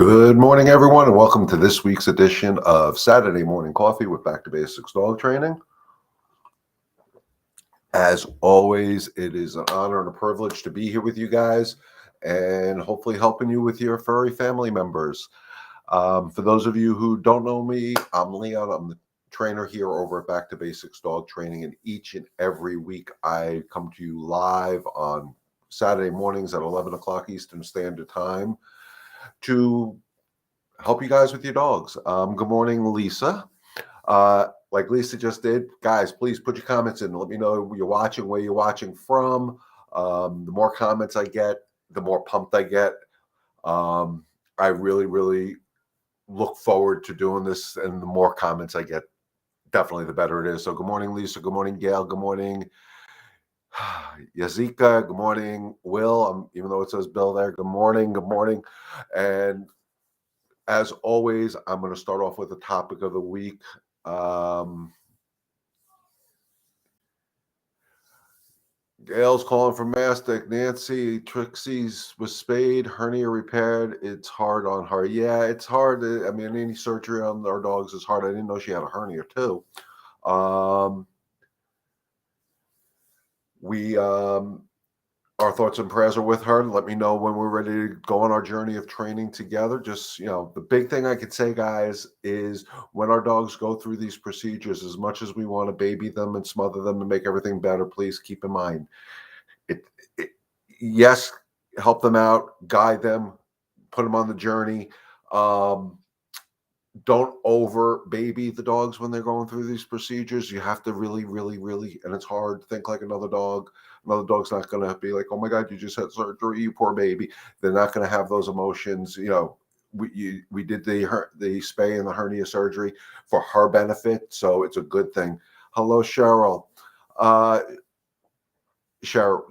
Good morning, everyone, and welcome to this week's edition of Saturday Morning Coffee with Back to Basics Dog Training. As always, it is an honor and a privilege to be here with you guys and hopefully helping you with your furry family members. For those of you who don't know me, I'm Leon. I'm the trainer here over at Back to Basics Dog Training, and each and every week I come to you live on Saturday mornings at 11 o'clock Eastern Standard Time to help you guys with your dogs. Good morning, Lisa. Like Lisa just did, guys, please put your comments in. Let me know where you're watching, where you're watching from. The more comments I get, the more pumped I get. I really, really look forward to doing this, and the more comments I get, definitely the better it is. So good morning, Lisa. Good morning, Gail. Good morning, Yazika. Good morning, Will. Even though it says Bill there, good morning. Good morning. And as always, I'm going to start off with the topic of the week. Gail's calling for mastic. Nancy, Trixie's was spayed, hernia repaired. It's hard on her. Yeah, it's hard. I mean, any surgery on our dogs is hard. I didn't know she had a hernia too. Our thoughts and prayers are with her. Let me know when we're ready to go on our journey of training together. Just, the big thing I could say, guys, is when our dogs go through these procedures, as much as we want to baby them and smother them and make everything better, please keep in mind, yes, help them out, guide them, put them on the journey. Don't over baby the dogs when they're going through these procedures. You have to really, really, really, and it's hard, think like another dog. Another dog's not going to be like, oh my God, you just had surgery, you poor baby. They're not going to have those emotions. We did the spay and the hernia surgery for her benefit, so it's a good thing. Hello, Cheryl. Sherry,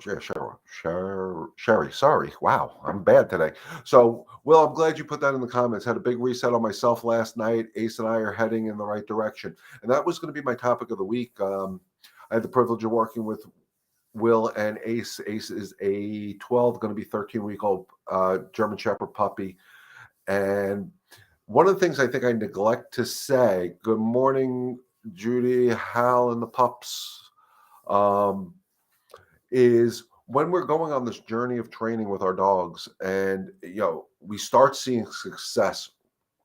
sorry. Wow, I'm bad today. So, Will, I'm glad you put that in the comments. Had a big reset on myself last night. Ace and I are heading in the right direction. And that was going to be my topic of the week. I had the privilege of working with Will and Ace. Ace is a 12, going to be 13-week-old German Shepherd puppy. And one of the things I think I neglect to say, good morning, Judy, Hal, and the pups, is when we're going on this journey of training with our dogs and we start seeing success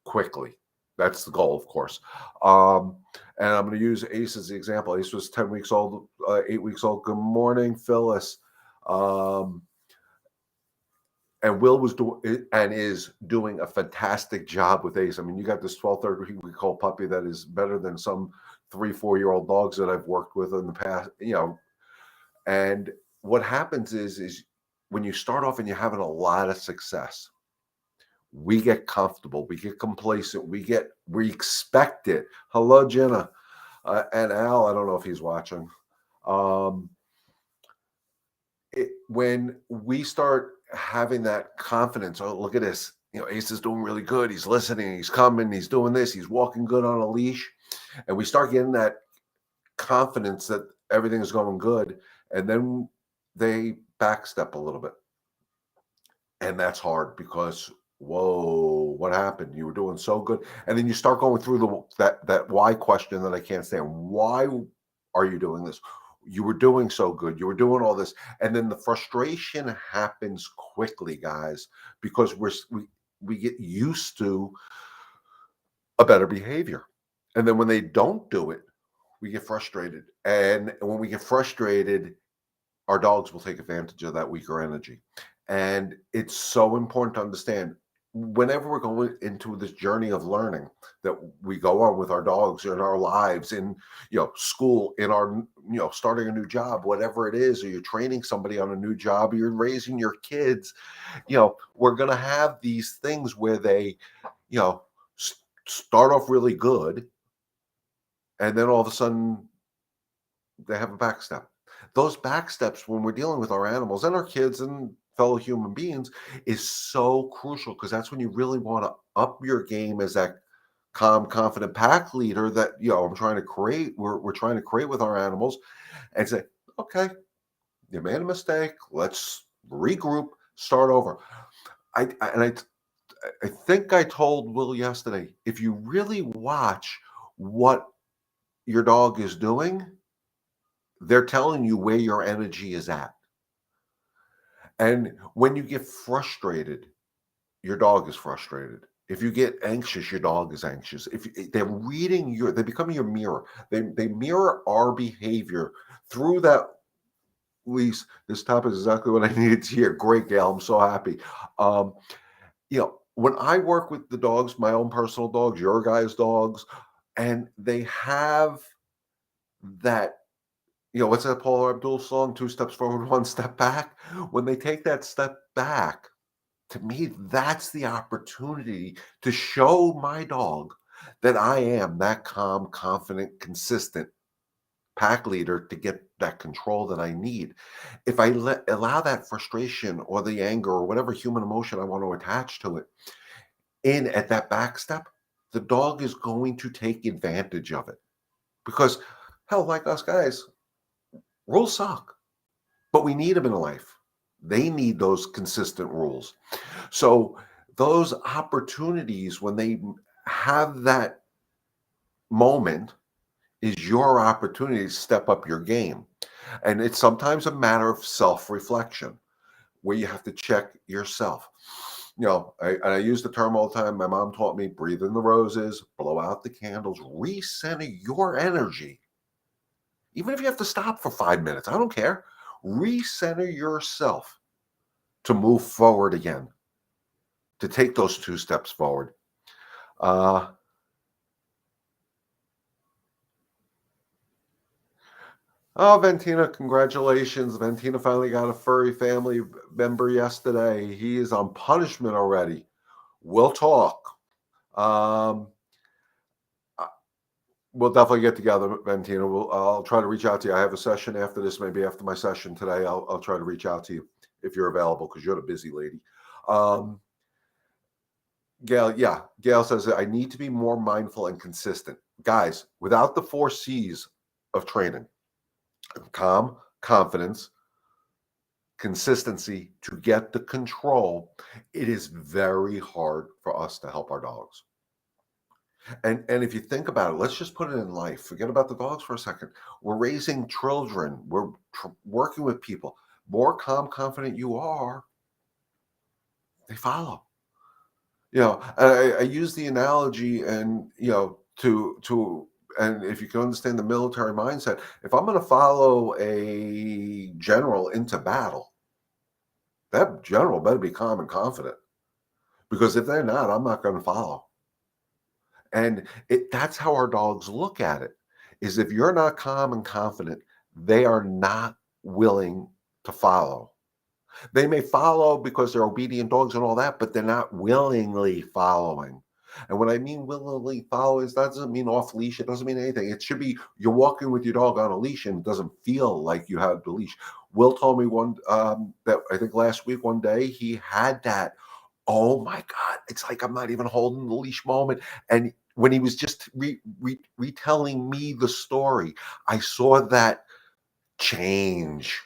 quickly. That's the goal, of course. And I'm going to use Ace as the example. Ace was 10 weeks old, 8 weeks old. Good morning, Phyllis. And Will was doing and is doing a fantastic job with Ace. I mean, you got this 12, 13-week-old puppy that is better than some 3-4-year-old dogs that I've worked with in the past, And what happens is when you start off and you're having a lot of success, we get comfortable, we get complacent, we expect it. Hello, Jenna. And Al, I don't know if he's watching. When we start having that confidence, oh, look at this, Ace is doing really good. He's listening, he's coming, he's doing this, he's walking good on a leash. And we start getting that confidence that everything is going good. And then they backstep a little bit. And that's hard because, whoa, what happened? You were doing so good. And then you start going through that why question that I can't stand. Why are you doing this? You were doing so good. You were doing all this. And then the frustration happens quickly, guys, because we get used to a better behavior. And then when they don't do it, we get frustrated. And when we get frustrated, our dogs will take advantage of that weaker energy. And it's so important to understand whenever we're going into this journey of learning that we go on with our dogs in our lives, in school, in our starting a new job, whatever it is, or you're training somebody on a new job, or you're raising your kids, we're going to have these things where they start off really good, and then all of a sudden they have a backstep. Those backsteps, when we're dealing with our animals and our kids and fellow human beings, is so crucial, because that's when you really want to up your game as that calm, confident pack leader that I'm trying to create. We're trying to create with our animals, and say, okay, you made a mistake. Let's regroup, start over. I think I told Will yesterday, if you really watch what your dog is doing, they're telling you where your energy is at. And when you get frustrated, your dog is frustrated. If you get anxious, your dog is anxious. They're reading they become your mirror. They mirror our behavior through that lease. This topic is exactly what I needed to hear. Great, Gail. I'm so happy. Um, when I work with the dogs, my own personal dogs, your guys' dogs, and they have that, what's that Paul Abdul song? Two steps forward, one step back. When they take that step back, to me, that's the opportunity to show my dog that I am that calm, confident, consistent pack leader to get that control that I need. If I allow that frustration or the anger or whatever human emotion I want to attach to it in at that back step, the dog is going to take advantage of it. Because, hell, like us guys, rules suck, but we need them in life. They need those consistent rules. So those opportunities, when they have that moment, is your opportunity to step up your game. And it's sometimes a matter of self-reflection where you have to check yourself. I use the term all the time. My mom taught me, breathe in the roses, blow out the candles, recenter your energy. Even if you have to stop for 5 minutes, I don't care. Recenter yourself to move forward again, to take those 2 steps forward. Oh, Ventina, congratulations. Ventina finally got a furry family member yesterday. He is on punishment already. We'll talk. Um, we'll definitely get together, Ventina. I'll try to reach out to you. I have a session after this, maybe after my session today. I'll try to reach out to you if you're available because you're the busy lady. Gail says, I need to be more mindful and consistent. Guys, without the 4 C's of training, calm, confidence, consistency to get the control, it is very hard for us to help our dogs. And if you think about it, let's just put it in life. Forget about the dogs for a second. We're raising children. We're working with people. More calm, confident you are, they follow. I use the analogy, and and if you can understand the military mindset, if I'm going to follow a general into battle, that general better be calm and confident, because if they're not, I'm not going to follow. And that's how our dogs look at it, is if you're not calm and confident, they are not willing to follow. They may follow because they're obedient dogs and all that, but they're not willingly following. And what I mean willingly follow is that doesn't mean off leash. It doesn't mean anything. It should be you're walking with your dog on a leash and it doesn't feel like you have the leash. Will told me that I think last week, one day, he had that. Oh my God, it's like I'm not even holding the leash moment. And when he was just retelling me the story, I saw that change.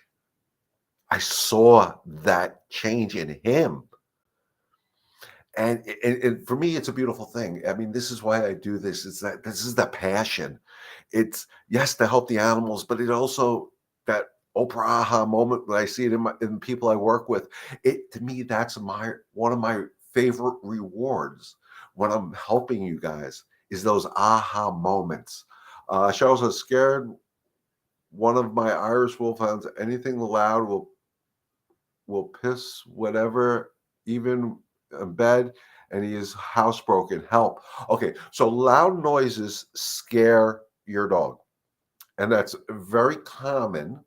I saw that change in him. And for me, it's a beautiful thing. I mean, this is why I do this. It's that this is the passion. It's, yes, to help the animals, but it also, that Oprah aha moment when I see it in people I work with. It, to me, that's one of my favorite rewards when I'm helping you guys, is those aha moments. Cheryl says, scared one of my Irish wolfhounds. Anything loud will piss whatever, even in bed, and he is housebroken. Help. Okay, so loud noises scare your dog, and that's very common.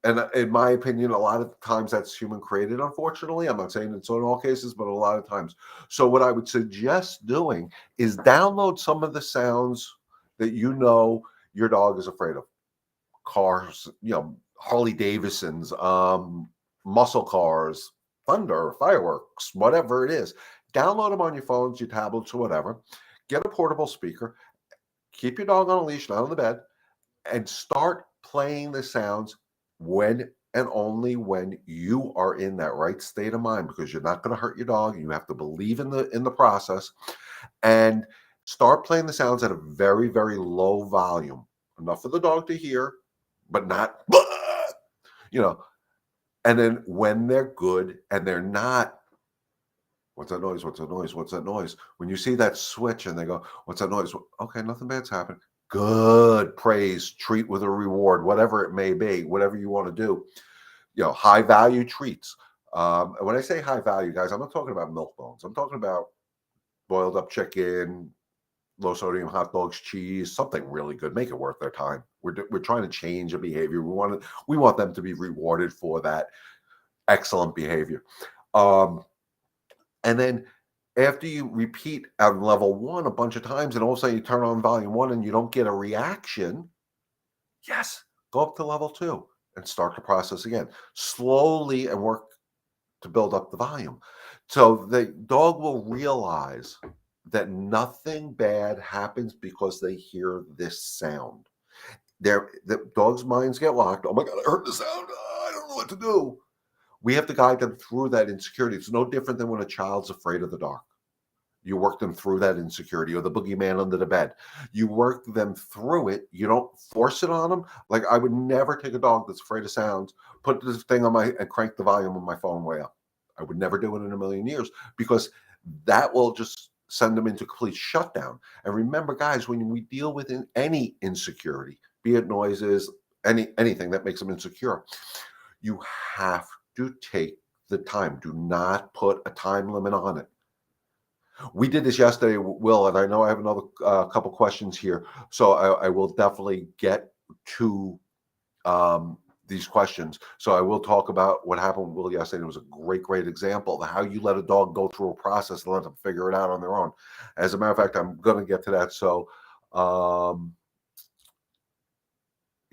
And in my opinion, a lot of times that's human created, unfortunately. I'm not saying it's in all cases, but a lot of times. So what I would suggest doing is download some of the sounds that your dog is afraid of. Cars, Harley Davidsons, muscle cars, thunder, fireworks, whatever it is. Download them on your phones, your tablets, or whatever. Get a portable speaker. Keep your dog on a leash, not on the bed, and start playing the sounds when and only when you are in that right state of mind, because you're not going to hurt your dog. You have to believe in the process, and start playing the sounds at a very, very low volume, enough for the dog to hear, but not, you know. And then when they're good and they're not, what's that noise? What's that noise? What's that noise? When you see that switch and they go, what's that noise? Okay, nothing bad's happened. Good, praise, treat with a reward, whatever it may be, whatever you want to do. High value treats. And when I say high value, guys, I'm not talking about milk bones. I'm talking about boiled up chicken, low sodium hot dogs, cheese, something really good. Make it worth their time. We're trying to change a behavior. We want them to be rewarded for that excellent behavior. And then after you repeat at level one a bunch of times, and all of a sudden you turn on volume one and you don't get a reaction, yes, go up to level two and start the process again slowly and work to build up the volume. So the dog will realize that nothing bad happens because they hear this sound. The dog's minds get locked. Oh my God, I heard the sound. I don't know what to do. We have to guide them through that insecurity. It's no different than when a child's afraid of the dark. You work them through that insecurity, or the boogeyman under the bed. You work them through it. You don't force it on them. Like, I would never take a dog that's afraid of sounds, put this thing on and crank the volume on my phone way up. I would never do it in a million years, because that will just send them into complete shutdown. And remember, guys, when we deal with any insecurity, be it noises, anything that makes them insecure, you have to take the time. Do not put a time limit on it. We did this yesterday, Will, and I know I have another couple questions here, so I will definitely get to these questions. So I will talk about what happened with Will yesterday. It was a great, great example of how you let a dog go through a process and let them figure it out on their own. As a matter of fact, I'm going to get to that. So,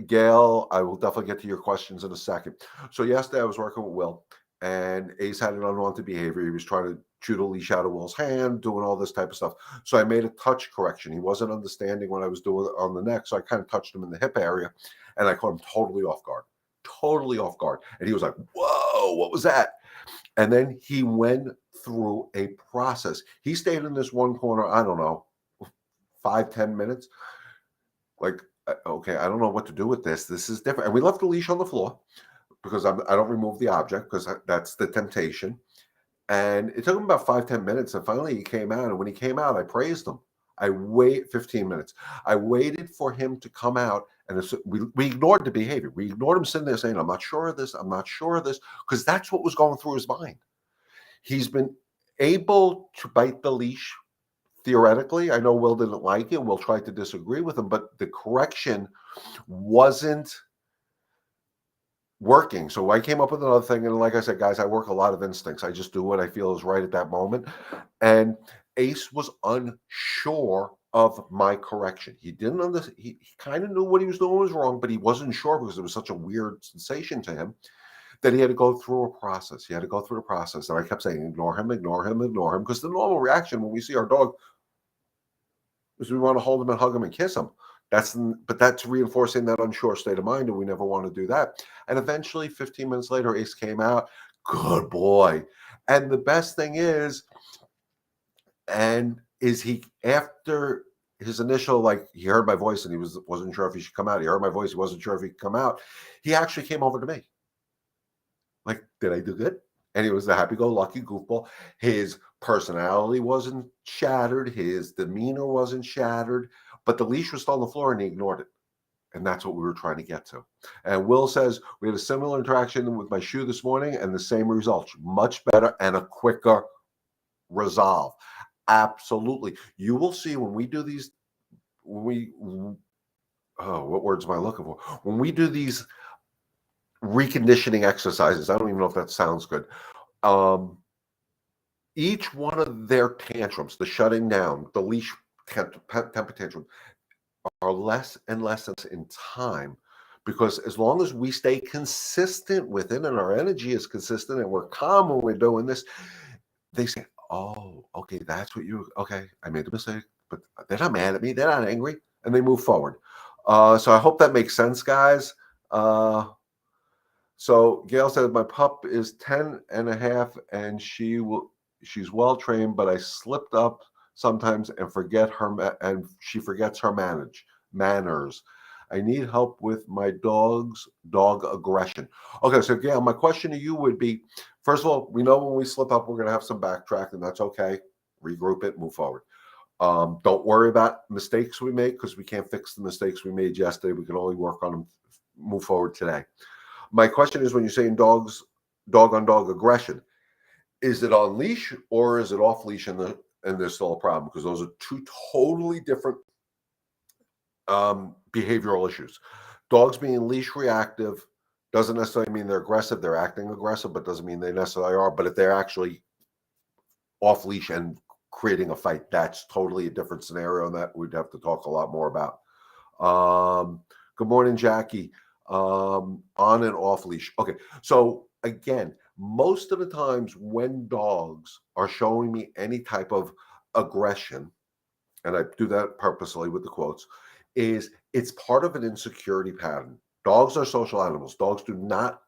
Gail, I will definitely get to your questions in a second. So yesterday I was working with Will, and Ace had an unwanted behavior. He was trying to chew the leash out of Will's hand, doing all this type of stuff. So I made a touch correction. He wasn't understanding what I was doing on the neck, so I kind of touched him in the hip area, and I caught him totally off guard. Totally off guard. And he was like, whoa, what was that? And then he went through a process. He stayed in this one corner, I don't know, 5-10 minutes. Like, okay, I don't know what to do with this. This is different. And we left the leash on the floor, because I don't remove the object, because that's the temptation. And it took him about 5-10 minutes. And finally he came out. And when he came out, I praised him. 15 minutes. I waited for him to come out. And we ignored the behavior. We ignored him sitting there saying, I'm not sure of this. I'm not sure of this. Because that's what was going through his mind. He's been able to bite the leash. Theoretically, I know Will didn't like it. Will tried to disagree with him, but the correction wasn't working. So I came up with another thing. And like I said, guys, I work a lot of instincts. I just do what I feel is right at that moment. And Ace was unsure of my correction. He didn't understand. He kind of knew what he was doing was wrong, but he wasn't sure, because it was such a weird sensation to him that he had to go through a process. He had to go through the process. And I kept saying, ignore him, ignore him, ignore him. Because the normal reaction when we see our dog is we want to hold him and hug him and kiss him. But that's reinforcing that unsure state of mind, and we never want to do that. And eventually, 15 minutes later, Ace came out. Good boy. And the best thing is he, after his initial, like, he heard my voice and he wasn't sure if he should come out. He heard my voice, he wasn't sure if he could come out. He actually came over to me. Like, did I do good? And he was a happy-go-lucky goofball. His personality wasn't shattered. His demeanor wasn't shattered. But the leash was still on the floor, and he ignored it. And that's what we were trying to get to. And Will says, we had a similar interaction with my shoe this morning, and the same results. Much better and a quicker resolve. Absolutely. You will see when we do these, what words am I looking for? When we do these reconditioning exercises, I don't even know if that sounds good. Each one of their tantrums, the shutting down, the leash temper tantrum, are less and less in time, because as long as we stay consistent with it and our energy is consistent and we're calm when we're doing this, they say, oh, okay, that's what okay, I made a mistake, but they're not mad at me. They're not angry, and they move forward. So I hope that makes sense, guys. So Gail says my pup is 10 and a half and she's well trained, but I slipped up sometimes and forget her and she forgets her manners. I need help with my dog aggression. Okay, so Gail, my question to you would be, first of all, we know when we slip up, we're gonna have some backtrack, and that's okay. Regroup it, move forward. Don't worry about mistakes we make because we can't fix the mistakes we made yesterday. We can only work on them, move forward today. My question is when you're saying dog on dog aggression, is it on leash or is it off leash and there's still a problem? Because those are two totally different behavioral issues. Dogs being leash reactive doesn't necessarily mean they're aggressive. They're acting aggressive, but doesn't mean they necessarily are. But if they're actually off leash and creating a fight, that's totally a different scenario, and that we'd have to talk a lot more about. Good morning, Jackie. On and off leash. Okay, so again, most of the times when dogs are showing me any type of aggression, and I do that purposely with the quotes, is it's part of an insecurity pattern. Dogs are social animals. Dogs do not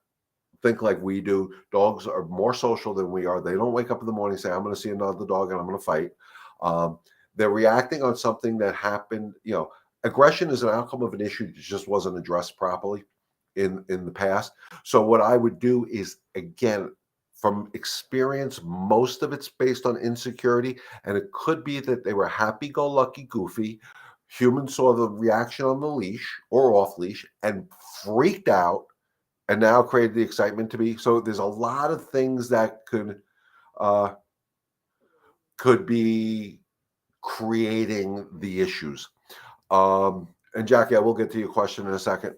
think like we do. Dogs are more social than we are. They don't wake up in the morning and say, I'm going to see another dog and I'm going to fight. Um, they're reacting on something that happened. Aggression is an outcome of an issue that just wasn't addressed properly in the past. So what I would do is, again, from experience, most of it's based on insecurity, and it could be that they were happy-go-lucky, goofy. Humans saw the reaction on the leash or off leash and freaked out, and now created the excitement to be. So there's a lot of things that could be creating the issues. And Jackie, I will get to your question in a second.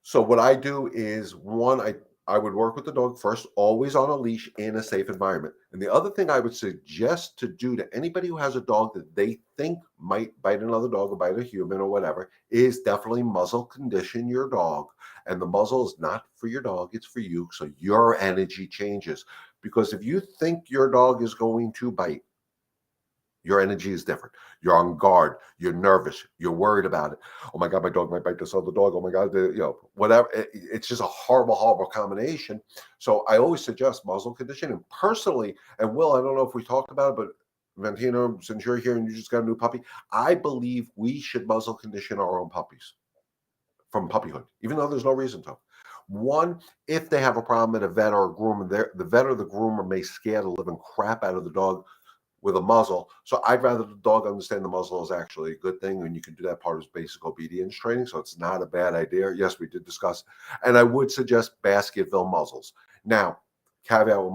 So what I do is one, I would work with the dog first, always on a leash in a safe environment. And the other thing I would suggest to do to anybody who has a dog that they think might bite another dog or bite a human or whatever is definitely muzzle condition your dog. And the muzzle is not for your dog, it's for you. So your energy changes. Because if you think your dog is going to bite, your energy is different. You're on guard. You're nervous. You're worried about it. Oh my God, my dog might bite this other dog. Oh my God, whatever. It's just a horrible, horrible combination. So I always suggest muzzle conditioning. Personally, and Will, I don't know if we talked about it, but Valentino, since you're here and you just got a new puppy, I believe we should muzzle condition our own puppies from puppyhood, even though there's no reason to. One, if they have a problem at a vet or a groomer, the vet or the groomer may scare the living crap out of the dog with a muzzle. So I'd rather the dog understand the muzzle is actually a good thing, and you can do that part of basic obedience training. So it's not a bad idea. Yes, we did discuss, and I would suggest Baskerville muzzles. Now, caveat with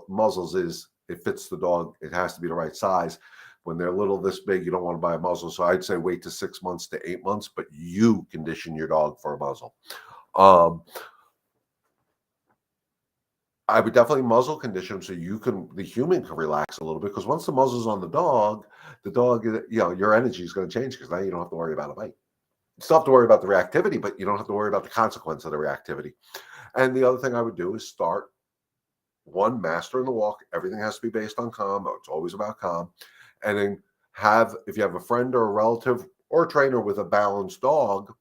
muzzles is it fits the dog. It has to be the right size. When they're little this big, you don't want to buy a muzzle. So I'd say wait to 6 months to 8 months, but you condition your dog for a muzzle. I would definitely muzzle condition so the human can relax a little bit, because once the muzzle's on the dog, your energy is going to change because now you don't have to worry about a bite. You still have to worry about the reactivity, but you don't have to worry about the consequence of the reactivity. And the other thing I would do is start one, mastering the walk. Everything has to be based on calm. It's always about calm. And then if you have a friend or a relative or a trainer with a balanced dog,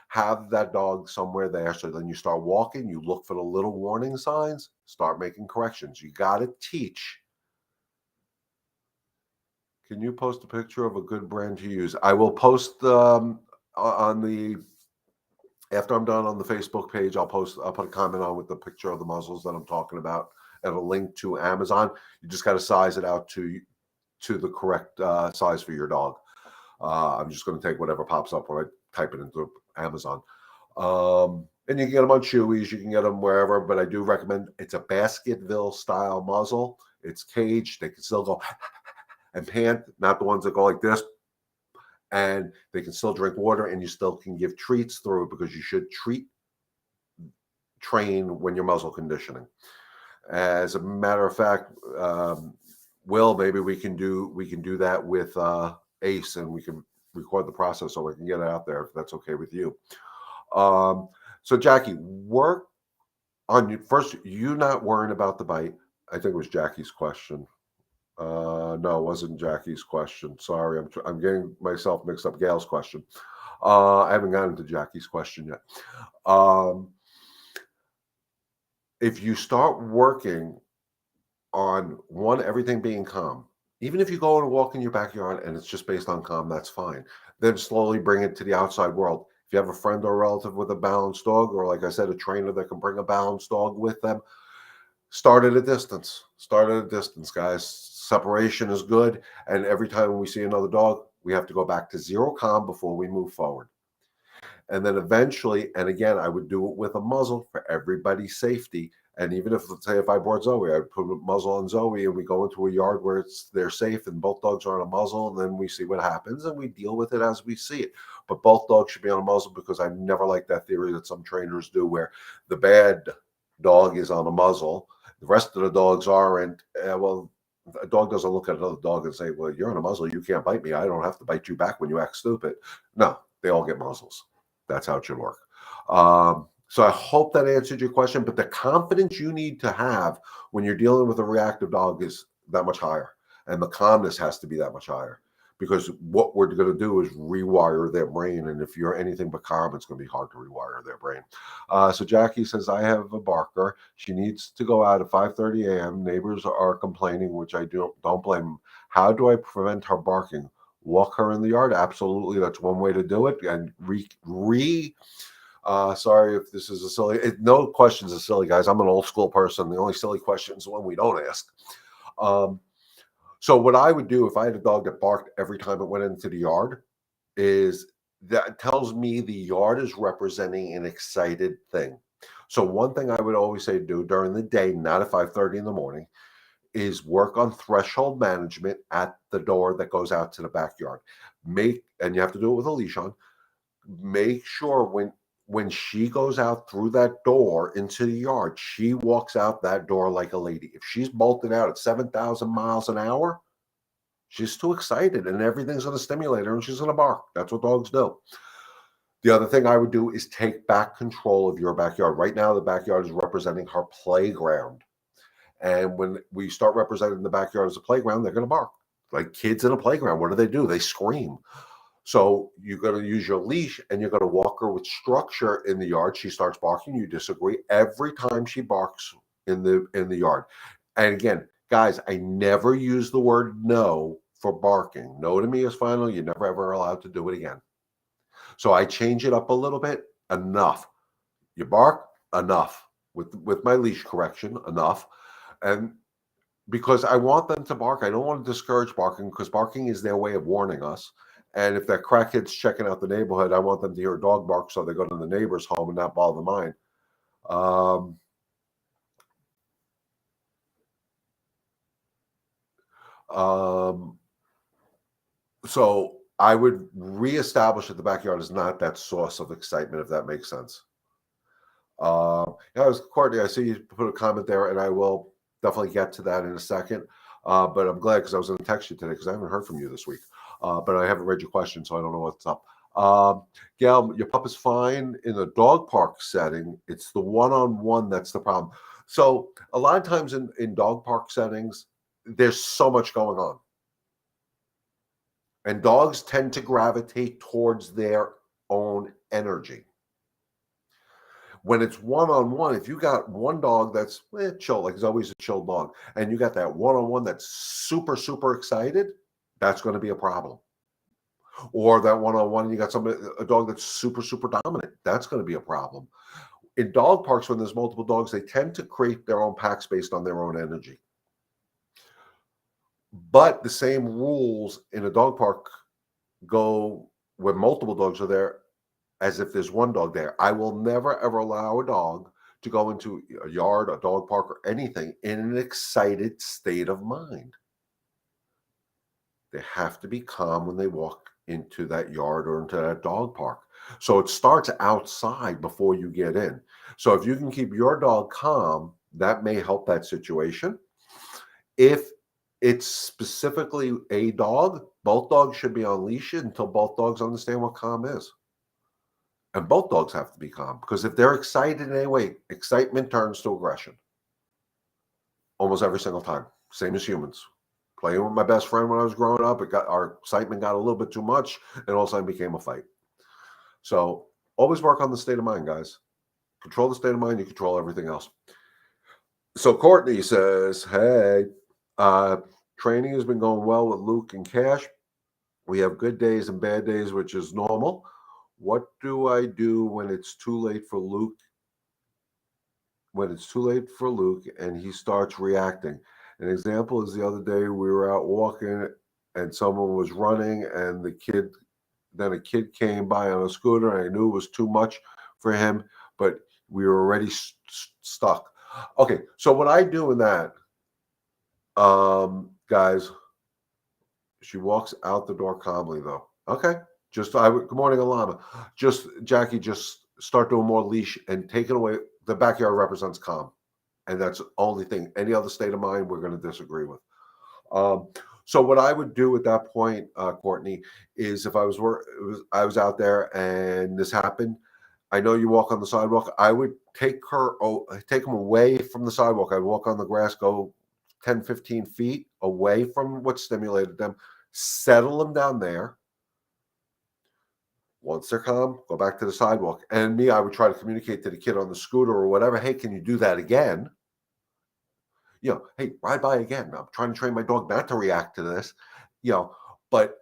have that dog somewhere there. So then you start walking, you look for the little warning signs, start making corrections. You got to teach. Can you post a picture of a good brand to use? I will post after I'm done on the Facebook page, I'll put a comment on with the picture of the muzzles that I'm talking about and a link to Amazon. You just got to size it out to the correct size for your dog. I'm just going to take whatever pops up when I type it into Amazon. And you can get them on Chewy's, you can get them wherever, but I do recommend it's a Baskerville style muzzle. It's caged. They can still go and pant, not the ones that go like this. And they can still drink water, and you still can give treats through it, because you should train when you're muzzle conditioning. As a matter of fact, Will, maybe we can do that with Ace, and we can record the process so we can get it out there if that's okay with you. So Jackie, work on you not worrying about the bite. I think it was Jackie's question. No, it wasn't Jackie's question. Sorry, I'm getting myself mixed up. Gail's question. I haven't gotten to Jackie's question yet. If you start working on one, everything being calm, even if you go and walk in your backyard and it's just based on calm, that's fine. Then slowly bring it to the outside world. If you have a friend or a relative with a balanced dog, or like I said, a trainer that can bring a balanced dog with them, start at a distance. Start at a distance, guys. Separation is good. And every time we see another dog, we have to go back to zero calm before we move forward. And then eventually, and again, I would do it with a muzzle for everybody's safety. And even if, let's say, if I brought Zoe, I'd put a muzzle on Zoe and we go into a yard where they're safe and both dogs are on a muzzle, and then we see what happens and we deal with it as we see it. But both dogs should be on a muzzle, because I never like that theory that some trainers do where the bad dog is on a muzzle, the rest of the dogs aren't. Well, a dog doesn't look at another dog and say, well, you're on a muzzle, you can't bite me, I don't have to bite you back when you act stupid. No, they all get muzzles. That's how it should work. So I hope that answered your question, but the confidence you need to have when you're dealing with a reactive dog is that much higher, and the calmness has to be that much higher, because what we're going to do is rewire their brain, and if you're anything but calm, it's going to be hard to rewire their brain. So Jackie says, I have a barker. She needs to go out at 5:30 a.m. Neighbors are complaining, which I don't blame them. How do I prevent her barking? Walk her in the yard. Absolutely, that's one way to do it. And sorry if this is a silly. No questions are silly, guys. I'm an old school person. The only silly question is the one we don't ask. So what I would do if I had a dog that barked every time it went into the yard is that tells me the yard is representing an excited thing. So one thing I would always say to do during the day, not at 5:30 in the morning, is work on threshold management at the door that goes out to the backyard. And you have to do it with a leash on. Make sure when she goes out through that door into the yard, she walks out that door like a lady. If she's bolted out at 7,000 miles an hour, she's too excited and everything's going to stimulate her and she's going to bark. That's what dogs do. The other thing I would do is take back control of your backyard. Right now, the backyard is representing her playground. And when we start representing the backyard as a playground, they're going to bark. Like kids in a playground, what do? They scream. So you're going to use your leash and you're going to walk her with structure in the yard. She starts barking. You disagree every time she barks in the yard. And again, guys, I never use the word no for barking. No to me is final. You're never ever allowed to do it again. So I change it up a little bit. Enough. You bark, enough. With my leash correction, enough. And because I want them to bark, I don't want to discourage barking, because barking is their way of warning us. And if that crackhead's checking out the neighborhood, I want them to hear a dog bark so they go to the neighbor's home and not bother mine. So I would reestablish that the backyard is not that source of excitement, if that makes sense. Yeah, Courtney, I see you put a comment there, and I will definitely get to that in a second. But I'm glad, because I was going to text you today because I haven't heard from you this week. But I haven't read your question, so I don't know what's up. Gail, your pup is fine in the dog park setting. It's the one-on-one that's the problem. So a lot of times in dog park settings, there's so much going on. And dogs tend to gravitate towards their own energy. When it's one-on-one, if you got one dog that's chill, like he's always a chill dog, and you got that one-on-one that's super, super excited, that's going to be a problem. Or that one-on-one, you got a dog that's super, super dominant, that's going to be a problem. In dog parks, when there's multiple dogs, they tend to create their own packs based on their own energy. But the same rules in a dog park go when multiple dogs are there as if there's one dog there. I will never, ever allow a dog to go into a yard, a dog park, or anything in an excited state of mind. They have to be calm when they walk into that yard or into that dog park. So it starts outside before you get in. So if you can keep your dog calm, that may help that situation. If it's specifically a dog, both dogs should be on leashes until both dogs understand what calm is. And both dogs have to be calm, because if they're excited in any way, excitement turns to aggression. Almost every single time. Same as humans. Playing with my best friend when I was growing up, our excitement got a little bit too much, and all of a sudden became a fight. So always work on the state of mind, guys. Control the state of mind, you control everything else. So Courtney says, hey, uh, training has been going well with Luke and Cash. We have good days and bad days, which is normal. What do I do when it's too late for Luke? When it's too late for Luke and he starts reacting. An example is the other day we were out walking and someone was running and then a kid came by on a scooter and I knew it was too much for him, but we were already stuck. Okay, so what I do in that, guys, she walks out the door calmly though. Okay, good morning, Alana. Just Jackie, just start doing more leash and take it away. The backyard represents calm, and that's the only thing. Any other state of mind, we're going to disagree with. So what I would do at that point, Courtney, is if I was out there and this happened, I know you walk on the sidewalk. I would take him away from the sidewalk. I'd walk on the grass, go 10, 15 feet away from what stimulated them, settle them down there. Once they're calm, go back to the sidewalk. And I would try to communicate to the kid on the scooter or whatever, hey, can you do that again? Hey, ride by again. I'm trying to train my dog not to react to this, but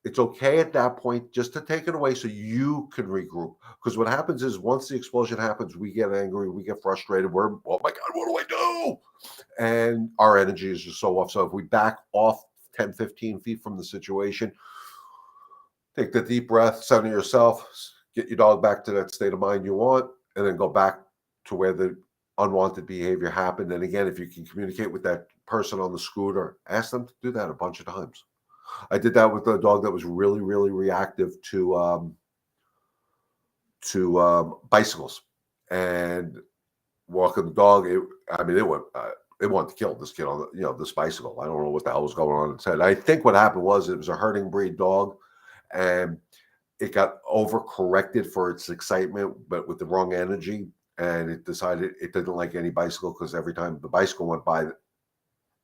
it's okay at that point just to take it away so you can regroup. Because what happens is once the explosion happens, we get angry, we get frustrated. We're, oh my God, what do I do? And our energy is just so off. So if we back off 10, 15 feet from the situation, take the deep breath, center yourself, get your dog back to that state of mind you want, and then go back to where the unwanted behavior happened. And again, if you can communicate with that person on the scooter, ask them to do that a bunch of times. I did that with a dog that was really, really reactive to bicycles and walking the dog. It wanted to kill this kid on this bicycle. I don't know what the hell was going on in its head. I think what happened was it was a herding breed dog, and it got overcorrected for its excitement, but with the wrong energy. And it decided it didn't like any bicycle because every time the bicycle went by,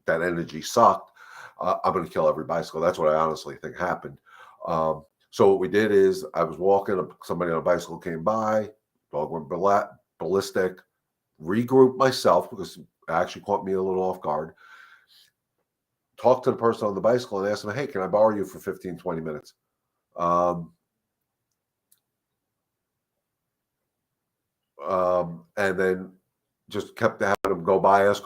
that energy sucked. I'm going to kill every bicycle. That's what I honestly think happened. So what we did is I was walking, somebody on a bicycle came by, dog went ballistic, regrouped myself because it actually caught me a little off guard. Talked to the person on the bicycle and asked them, hey, can I borrow you for 15, 20 minutes? And then just kept having them go by us,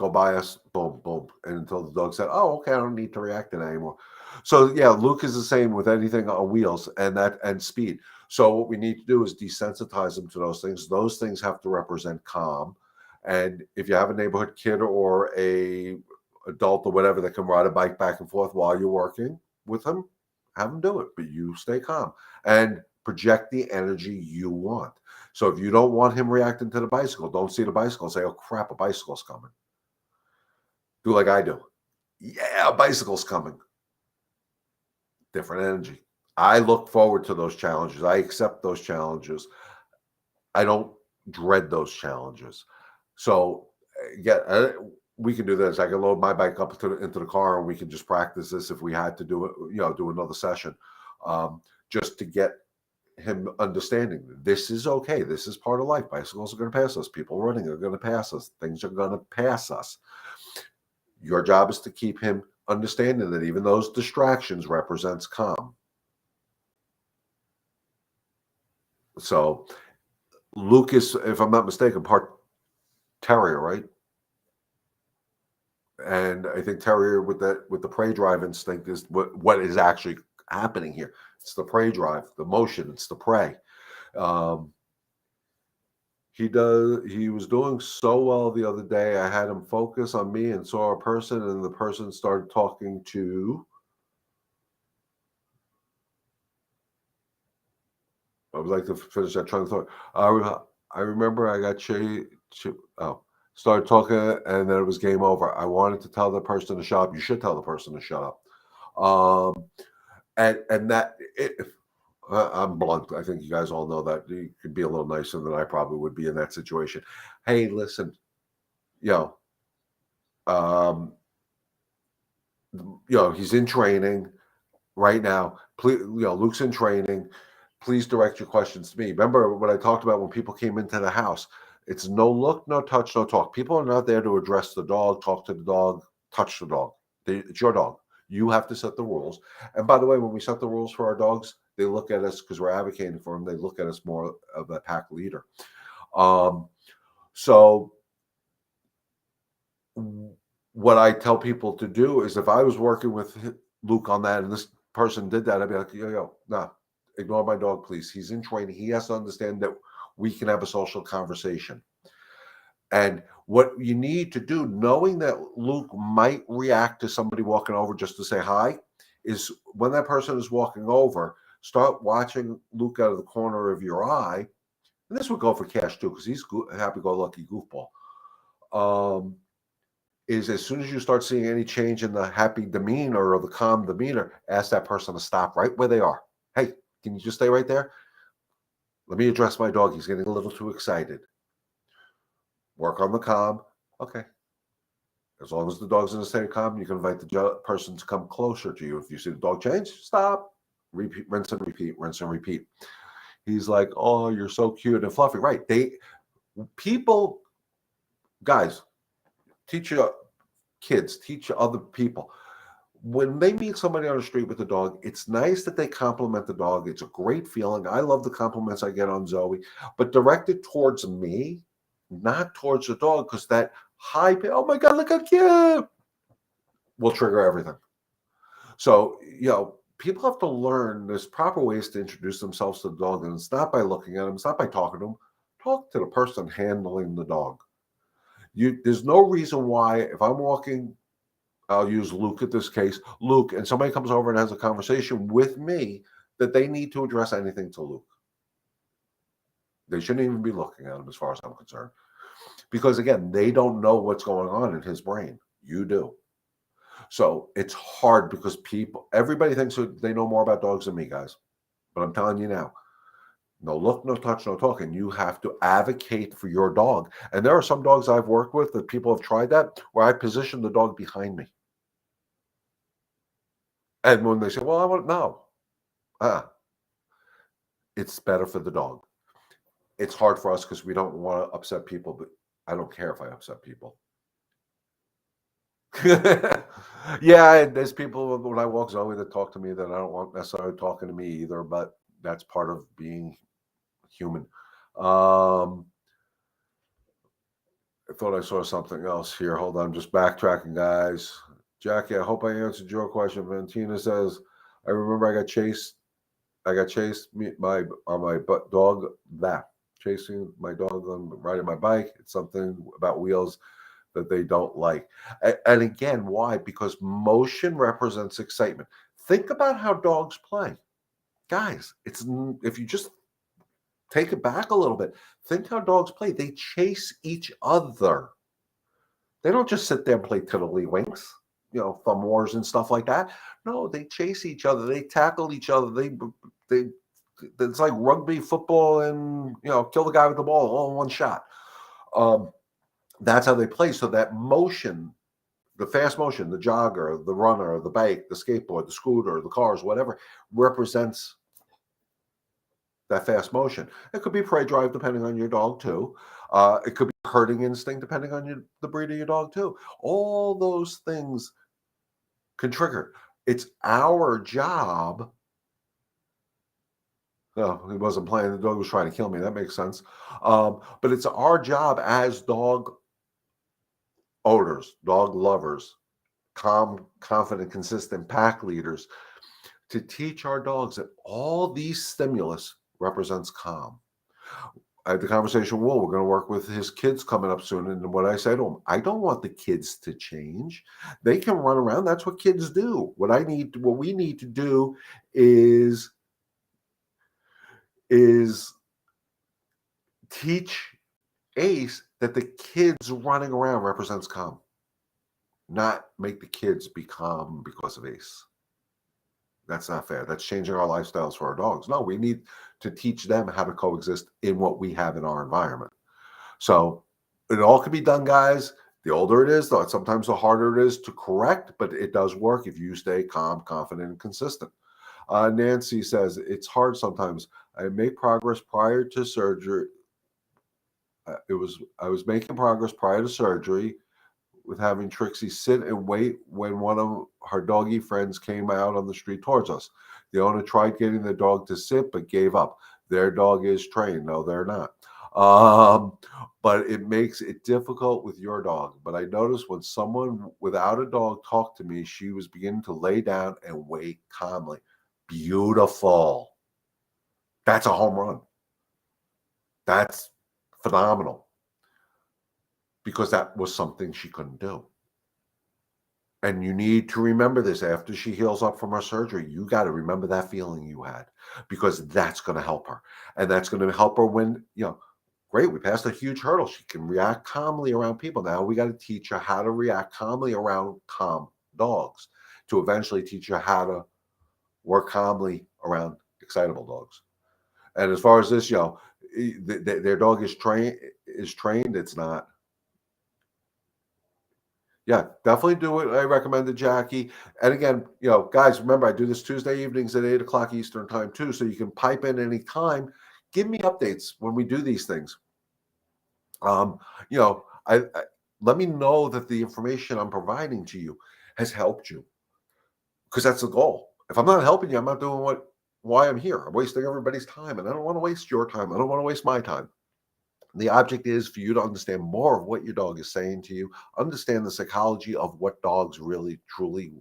boom, boom. And until the dog said, oh, okay, I don't need to react to that anymore. So yeah, Luke is the same with anything on wheels and speed. So what we need to do is desensitize them to those things. Those things have to represent calm. And if you have a neighborhood kid or a adult or whatever that can ride a bike back and forth while you're working with them, have them do it, but you stay calm and project the energy you want. So if you don't want him reacting to the bicycle, don't see the bicycle and say, oh crap, a bicycle's coming. Do like I do. Yeah, a bicycle's coming. Different energy. I look forward to those challenges. I accept those challenges. I don't dread those challenges. So yeah, we can do this. I can load my bike up into the car and we can just practice this if we had to do it, do another session, just to get him understanding this is okay. This is part of life. Bicycles are going to pass us. People running are going to pass us. Things are going to pass us. Your job is to keep him understanding that even those distractions represents calm. So Luke is, if I'm not mistaken, part terrier, right? And I think terrier with the prey drive instinct is what is actually happening here. It's the prey drive, the motion, it's the prey. He was doing so well the other day. I had him focus on me and saw a person, and the person started talking to. I would like to finish that train of thought. I remember I got started talking, and then it was game over. I wanted to tell the person to shut up. You should tell the person to shut up. And that I'm blunt. I think you guys all know that you could be a little nicer than I probably would be in that situation. Hey, listen, he's in training right now. Please, Luke's in training. please direct your questions to me. Remember what I talked about when people came into the house? It's no look, no touch, no talk. People are not there to address the dog, talk to the dog, touch the dog. It's your dog. You have to set the rules. And by the way, when we set the rules for our dogs, they look at us because we're advocating for them. They look at us more of a pack leader. So what I tell people to do is if I was working with Luke on that and this person did that, I'd be like, yo, nah, ignore my dog, please. He's in training. He has to understand that we can have a social conversation. And what you need to do, knowing that Luke might react to somebody walking over just to say hi, is when that person is walking over, start watching Luke out of the corner of your eye. And this would go for Cash too, because he's a happy-go-lucky goofball. Is as soon as you start seeing any change in the happy demeanor or the calm demeanor, ask that person to stop right where they are. Hey, can you just stay right there? Let me address my dog. He's getting a little too excited. Work on the calm. Okay. As long as the dog's in a state of calm, you can invite the person to come closer to you. If you see the dog change, stop. Repeat, rinse and repeat, rinse and repeat. He's like, oh, you're so cute and fluffy. Right. People, guys, teach your kids, teach other people. When they meet somebody on the street with a dog, it's nice that they compliment the dog. It's a great feeling. I love the compliments I get on Zoe, but direct it towards me, not towards the dog, because that high, oh my God, look how cute, will trigger everything. So, people have to learn there's proper ways to introduce themselves to the dog, and it's not by looking at them, it's not by talking to them. Talk to the person handling the dog. There's no reason why, if I'm walking, I'll use Luke in this case, Luke, and somebody comes over and has a conversation with me, that they need to address anything to Luke. They shouldn't even be looking at him as far as I'm concerned. Because again, they don't know what's going on in his brain. You do. So it's hard because everybody thinks they know more about dogs than me, guys. But I'm telling you now, no look, no touch, no talking. You have to advocate for your dog. And there are some dogs I've worked with that people have tried that, where I position the dog behind me. And when they say, well, I want, no. It's better for the dog. It's hard for us because we don't want to upset people, but I don't care if I upset people. Yeah, there's people when I walk Zoe that talk to me that I don't want necessarily talking to me either, but that's part of being human. I thought I saw something else here. Hold on, I'm just backtracking, guys. Jackie, I hope I answered your question. Valentina says, I remember I got chased on my dog chasing my dog on riding my bike. It's something about wheels that they don't like. And again, why? Because motion represents excitement. Think about how dogs play. Guys, if you just take it back a little bit, think how dogs play. They chase each other. They don't just sit there and play tiddlywinks, thumb wars and stuff like that. No, they chase each other. They tackle each other. They it's like rugby, football, and kill the guy with the ball all in one shot. That's how they play. So that motion, the fast motion, the jogger, the runner, the bike, the skateboard, the scooter, the cars, whatever, represents that fast motion. It could be prey drive depending on your dog too. It could be herding instinct depending on the breed of your dog too. All those things can trigger. It's our job. No, he wasn't playing. The dog was trying to kill me. That makes sense. But it's our job as dog owners, dog lovers, calm, confident, consistent pack leaders, to teach our dogs that all these stimulus represents calm. I had the conversation, we're going to work with his kids coming up soon. And what I say to him, I don't want the kids to change. They can run around. That's what kids do. What we need to do is teach Ace that the kids running around represents calm, not make the kids be calm because of Ace. That's not fair. That's changing our lifestyles for our dogs. No, we need to teach them how to coexist in what we have in our environment. So it all can be done, guys. The older it is, though, sometimes the harder it is to correct, but it does work if you stay calm, confident, and consistent. Nancy says, it's hard sometimes. I made progress prior to surgery. I was making progress prior to surgery with having Trixie sit and wait when one of her doggy friends came out on the street towards us. The owner tried getting the dog to sit but gave up. Their dog is trained. No, they're not. Um, but it makes it difficult with your dog. But I noticed when someone without a dog talked to me, she was beginning to lay down and wait calmly. Beautiful. That's a home run. That's phenomenal because that was something she couldn't do. And you need to remember this after she heals up from her surgery. You got to remember that feeling you had because that's going to help her. And that's going to help her when, great, we passed a huge hurdle. She can react calmly around people. Now we got to teach her how to react calmly around calm dogs to eventually teach her how to work calmly around excitable dogs. And as far as this, their dog is trained. It's not. Yeah, definitely do it. I recommended Jackie. And again, guys, remember I do this Tuesday evenings at 8 o'clock Eastern time too. So you can pipe in any time. Give me updates when we do these things. I let me know that the information I'm providing to you has helped you. Because that's the goal. If I'm not helping you, I'm not doing why I'm here. I'm wasting everybody's time. And I don't want to waste your time. I don't want to waste my time. The object is for you to understand more of what your dog is saying to you, understand the psychology of what dogs really, truly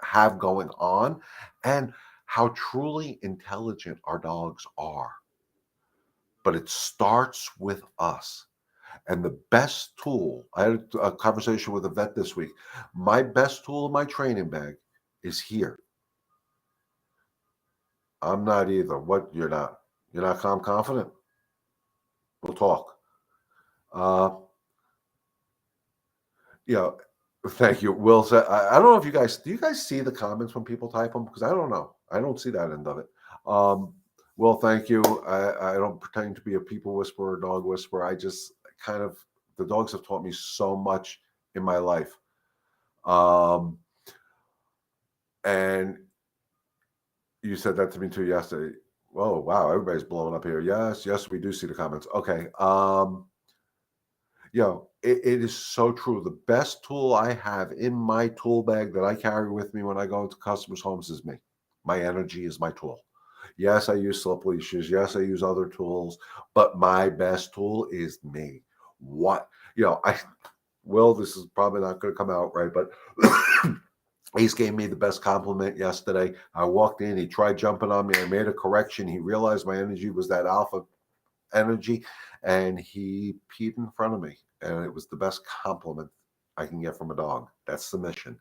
have going on, and how truly intelligent our dogs are. But it starts with us. And the best tool, I had a conversation with a vet this week. My best tool in my training bag is here. I'm not either. What? You're not? You're not calm confident? We'll talk. Thank you. Will said, I don't know if do you guys see the comments when people type them? Because I don't know. I don't see that end of it. Will, thank you. I don't pretend to be a people whisperer or dog whisperer. I just the dogs have taught me so much in my life. And you said that to me too yesterday. Oh, wow. Everybody's blowing up here. Yes, we do see the comments. Okay. It is so true. The best tool I have in my tool bag that I carry with me when I go into customers' homes is me. My energy is my tool. Yes, I use slip leashes. Yes, I use other tools, but my best tool is me. This is probably not going to come out right, but Ace gave me the best compliment yesterday. I walked in, he tried jumping on me. I made a correction. He realized my energy was that alpha energy, and he peed in front of me. And it was the best compliment I can get from a dog. That's the mission.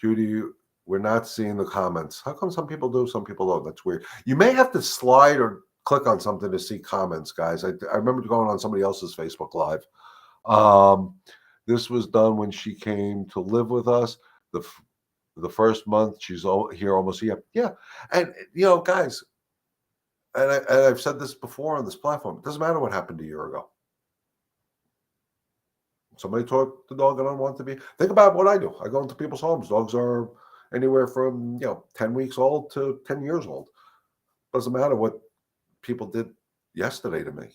Judy, we're not seeing the comments. How come some people do, some people don't? That's weird. You may have to slide or click on something to see comments, guys. I remember going on somebody else's Facebook Live. This was done when she came to live with us. The first month she's here almost a year. Yeah. And, guys, and I've said this before on this platform, it doesn't matter what happened a year ago. Somebody taught the dog I don't want to be. Think about what I do. I go into people's homes. Dogs are anywhere from 10 weeks old to 10 years old. Doesn't matter what people did yesterday to me.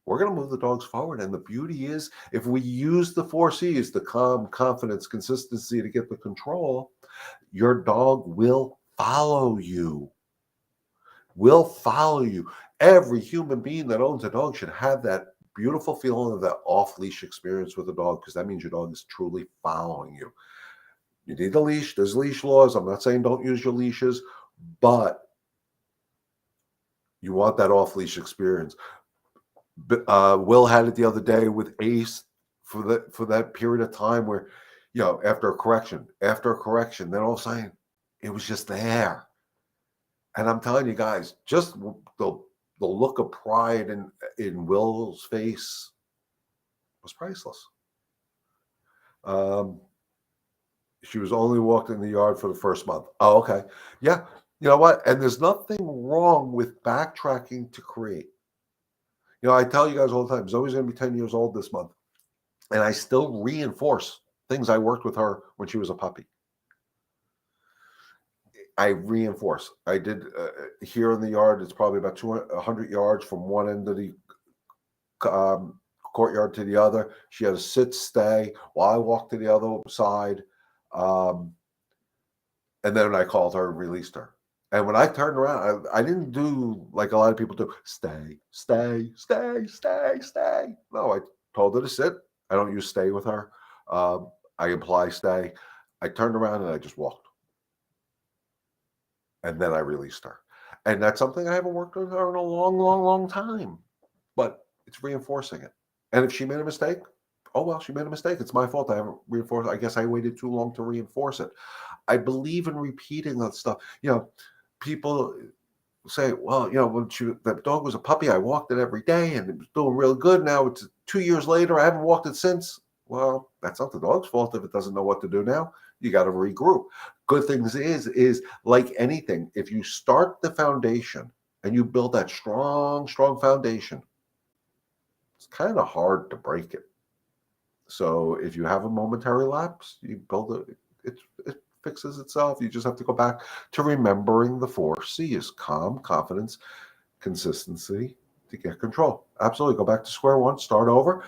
We're going to move the dogs forward. And the beauty is, if we use the 4 C's, the calm, confidence, consistency to get the control, your dog will follow you. Will follow you. Every human being that owns a dog should have that beautiful feeling of that off-leash experience with a dog, because that means your dog is truly following you. You need a leash. There's leash laws. I'm not saying don't use your leashes, but you want that off-leash experience. Will had it the other day with Ace for that period of time where, after a correction, then all of a sudden it was just there. And I'm telling you guys, just the look of pride in Will's face was priceless. She was only walked in the yard for the first month. Oh, okay. Yeah. You know what? And there's nothing wrong with backtracking to create. I tell you guys all the time, Zoe's going to be 10 years old this month. And I still reinforce things I worked with her when she was a puppy. I reinforce. I did here in the yard. It's probably about 100 yards from one end of the courtyard to the other. She had to sit, stay while I walked to the other side. Um, and then I called her and released her. And when I turned around, I didn't do like a lot of people do, stay, stay, stay, stay, stay. No, I told her to sit. I don't use stay with her. I imply stay. I turned around and I just walked. And then I released her. And that's something I haven't worked with her in a long, long, long time. But it's reinforcing it. And if she made a mistake, oh well, she made a mistake. It's my fault. I haven't reinforced. I guess I waited too long to reinforce it. I believe in repeating that stuff. People say, well, when the dog was a puppy, I walked it every day and it was doing real good. Now it's 2 years later, I haven't walked it since. Well, that's not the dog's fault if it doesn't know what to do now. You got to regroup. Good things is like anything, if you start the foundation and you build that strong, strong foundation, it's kind of hard to break it. So if you have a momentary lapse, you build it fixes itself. You just have to go back to remembering the 4 C's: calm, confidence, consistency to get control. Absolutely. Go back to square one, start over.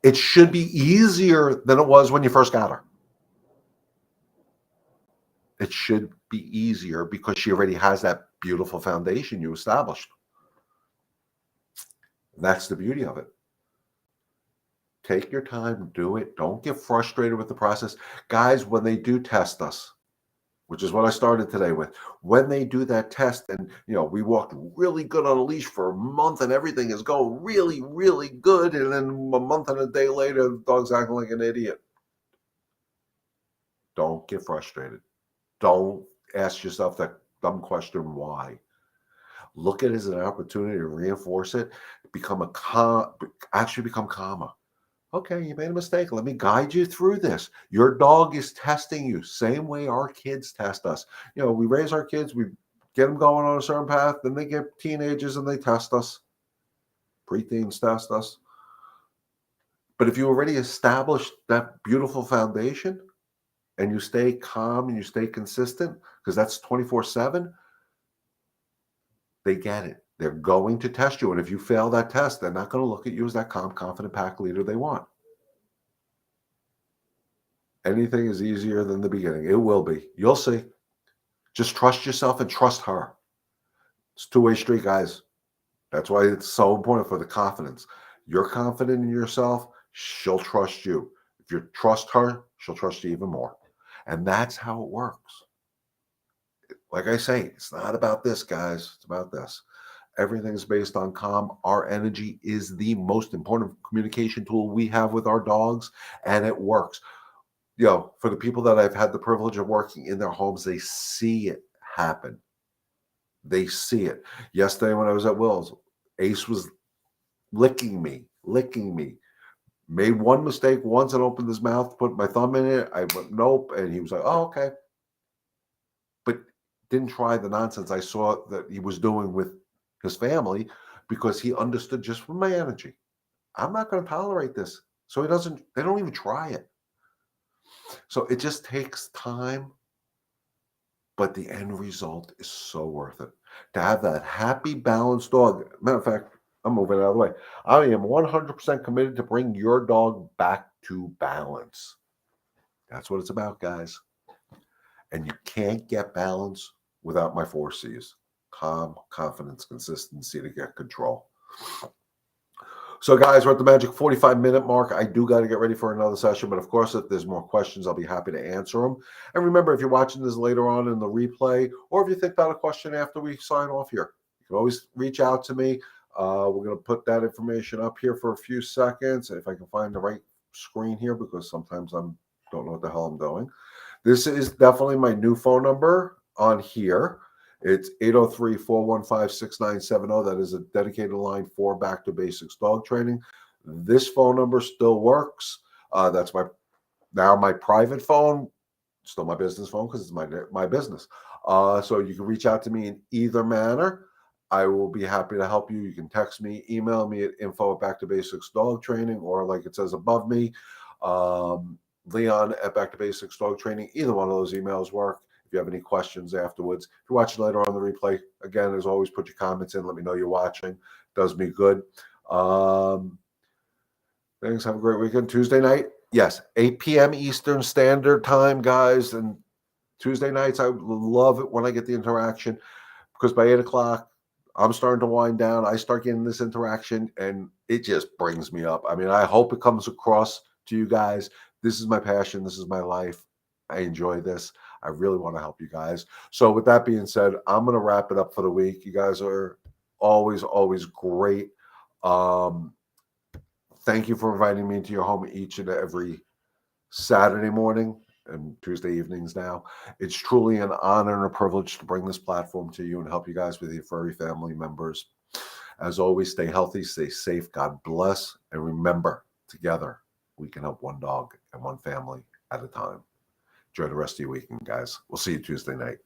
It should be easier than it was when you first got her. It should be easier because she already has that beautiful foundation you established. That's the beauty of it. Take your time, do it. Don't get frustrated with the process. Guys, when they do test us, which is what I started today with, when they do that test and, we walked really good on a leash for a month and everything is going really, really good. And then a month and a day later, the dog's acting like an idiot. Don't get frustrated. Don't ask yourself that dumb question, why? Look at it as an opportunity to reinforce it, become calmer. Okay, you made a mistake. Let me guide you through this. Your dog is testing you, same way our kids test us. We raise our kids, we get them going on a certain path, then they get teenagers and they test us. Preteens test us. But if you already established that beautiful foundation and you stay calm and you stay consistent, because that's 24/7, they get it. They're going to test you. And if you fail that test, they're not going to look at you as that calm, confident pack leader they want. Anything is easier than the beginning. It will be. You'll see. Just trust yourself and trust her. It's a two-way street, guys. That's why it's so important for the confidence. You're confident in yourself, she'll trust you. If you trust her, she'll trust you even more. And that's how it works. Like I say, it's not about this, guys. It's about this. Everything is based on calm. Our energy is the most important communication tool we have with our dogs, and it works. For the people that I've had the privilege of working in their homes, they see it happen. They see it. Yesterday when I was at Will's, Ace was licking me, made one mistake once and opened his mouth, put my thumb in it. I went, nope. And he was like, oh, okay. But didn't try the nonsense I saw that he was doing with his family because he understood just from my energy. I'm not going to tolerate this. So they don't even try it. So it just takes time, but the end result is so worth it. To have that happy, balanced dog. Matter of fact, I'm moving out of the way. I am 100% committed to bring your dog back to balance. That's what it's about, guys. And you can't get balance without my 4 C's: calm, confidence, consistency to get control. So, guys, we're at the magic 45-minute mark. I do got to get ready for another session, but of course, if there's more questions, I'll be happy to answer them. And remember, if you're watching this later on in the replay, or if you think about a question after we sign off here, you can always reach out to me. We're going to put that information up here for a few seconds, if I can find the right screen here, because sometimes I don't know what the hell I'm doing. This is definitely my new phone number on here. It's 803-415-6970. That is a dedicated line for Back to Basics dog training. This phone number still works. That's my private phone, still my business phone because it's my business. So you can reach out to me in either manner. I will be happy to help you. You can text me, email me at info@Back2Basics Dog Training, or like it says above me, Leon at Back to Basics Dog Training. Either one of those emails work. If you have any questions afterwards. If you're watching later on the replay, again, as always, put your comments in. Let me know you're watching. Does me good. Thanks. Have a great weekend. Tuesday night, yes, 8 p.m. Eastern Standard Time, guys. And Tuesday nights, I love it when I get the interaction because by 8 o'clock, I'm starting to wind down. I start getting this interaction, and it just brings me up. I mean, I hope it comes across to you guys. This is my passion. This is my life. I enjoy this. I really want to help you guys. So with that being said, I'm going to wrap it up for the week. You guys are always, always great. Thank you for inviting me into your home each and every Saturday morning and Tuesday evenings now. It's truly an honor and a privilege to bring this platform to you and help you guys with your furry family members. As always, stay healthy, stay safe, God bless, and remember, together, we can help one dog and one family at a time. Enjoy the rest of your weekend, guys. We'll see you Tuesday night.